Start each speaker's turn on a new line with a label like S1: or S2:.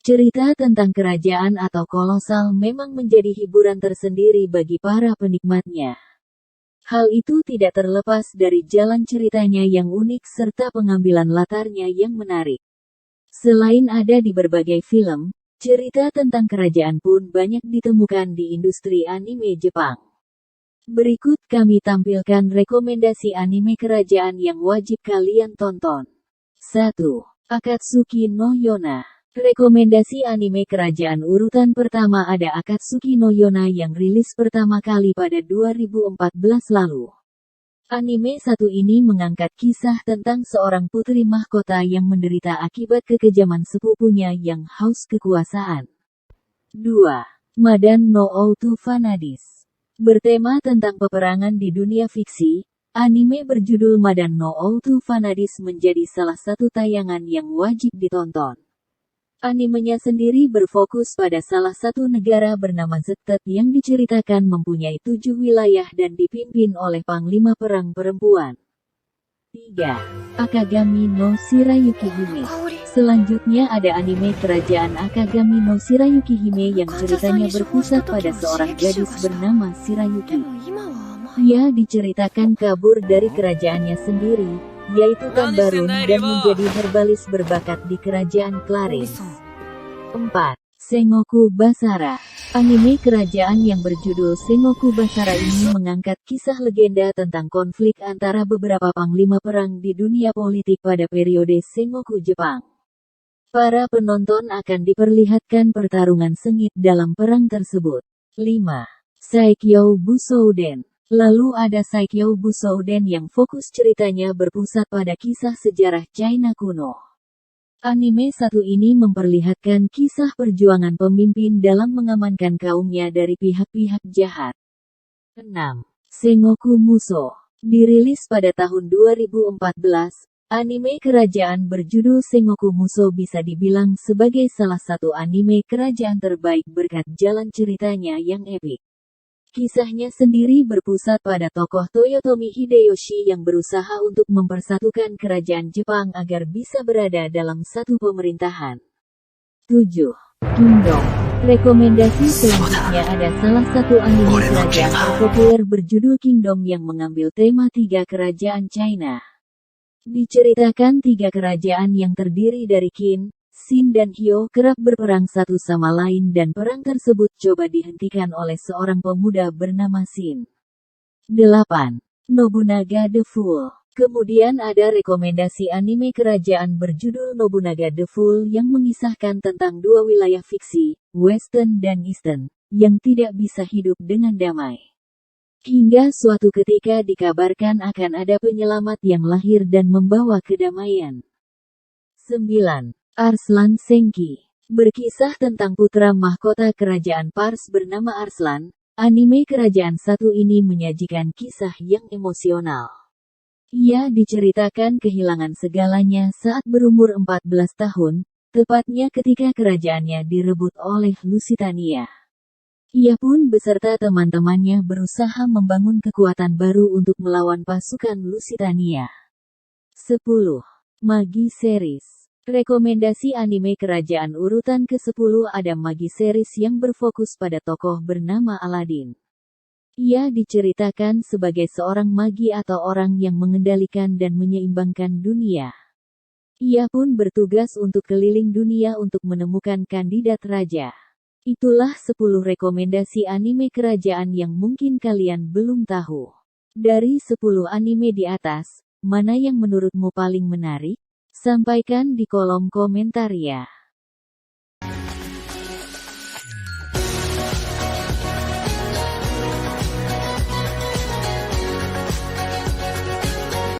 S1: Cerita tentang kerajaan atau kolosal memang menjadi hiburan tersendiri bagi para penikmatnya. Hal itu tidak terlepas dari jalan ceritanya yang unik serta pengambilan latarnya yang menarik. Selain ada di berbagai film, cerita tentang kerajaan pun banyak ditemukan di industri anime Jepang. Berikut kami tampilkan rekomendasi anime kerajaan yang wajib kalian tonton. 1. Akatsuki no Yona. Rekomendasi anime kerajaan urutan pertama ada Akatsuki no Yona yang rilis pertama kali pada 2014 lalu. Anime satu ini mengangkat kisah tentang seorang putri mahkota yang menderita akibat kekejaman sepupunya yang haus kekuasaan. 2. Madan no Outu Vanadis. Bertema tentang peperangan di dunia fiksi, anime berjudul Madan no Outu Vanadis menjadi salah satu tayangan yang wajib ditonton. Animenya sendiri berfokus pada salah satu negara bernama Zetet yang diceritakan mempunyai 7 wilayah dan dipimpin oleh panglima perang perempuan. 3. Akagami no Shirayuki Hime. Selanjutnya ada anime kerajaan Akagami no Shirayuki Hime yang ceritanya berpusat pada seorang gadis bernama Shirayuki. Ia diceritakan kabur dari kerajaannya sendiri, yaitu Kanbarun, dan menjadi herbalis berbakat di kerajaan Clarence. 4. Sengoku Basara. Anime kerajaan yang berjudul Sengoku Basara ini mengangkat kisah legenda tentang konflik antara beberapa panglima perang di dunia politik pada periode Sengoku Jepang. Para penonton akan diperlihatkan pertarungan sengit dalam perang tersebut. 5. Saikyo Busouden. Lalu ada Saikyo Busouden yang fokus ceritanya berpusat pada kisah sejarah China kuno. Anime satu ini memperlihatkan kisah perjuangan pemimpin dalam mengamankan kaumnya dari pihak-pihak jahat. 6. Sengoku Musou. Dirilis pada tahun 2014, anime kerajaan berjudul Sengoku Musou bisa dibilang sebagai salah satu anime kerajaan terbaik berkat jalan ceritanya yang epik. Kisahnya sendiri berpusat pada tokoh Toyotomi Hideyoshi yang berusaha untuk mempersatukan kerajaan Jepang agar bisa berada dalam satu pemerintahan. 7. Kingdom. Rekomendasi selanjutnya ada salah satu anime kerajaan terpopuler berjudul Kingdom yang mengambil tema 3 kerajaan China. Diceritakan 3 kerajaan yang terdiri dari Qin, Xin dan Hyo kerap berperang satu sama lain dan perang tersebut coba dihentikan oleh seorang pemuda bernama Xin. 8. Nobunaga the Fool. Kemudian ada rekomendasi anime kerajaan berjudul Nobunaga the Fool yang mengisahkan tentang 2 wilayah fiksi, Western dan Eastern, yang tidak bisa hidup dengan damai. Hingga suatu ketika dikabarkan akan ada penyelamat yang lahir dan membawa kedamaian. 9. Arslan Senki. Berkisah tentang putra mahkota kerajaan Pars bernama Arslan, anime kerajaan satu ini menyajikan kisah yang emosional. Ia diceritakan kehilangan segalanya saat berumur 14 tahun, tepatnya ketika kerajaannya direbut oleh Lusitania. Ia pun beserta teman-temannya berusaha membangun kekuatan baru untuk melawan pasukan Lusitania. 10. Magi Series. Rekomendasi anime kerajaan urutan ke-10 ada Magi Series yang berfokus pada tokoh bernama Aladin. Ia diceritakan sebagai seorang magi atau orang yang mengendalikan dan menyeimbangkan dunia. Ia pun bertugas untuk keliling dunia untuk menemukan kandidat raja. Itulah 10 rekomendasi anime kerajaan yang mungkin kalian belum tahu. Dari 10 anime di atas, mana yang menurutmu paling menarik? Sampaikan di kolom komentar ya.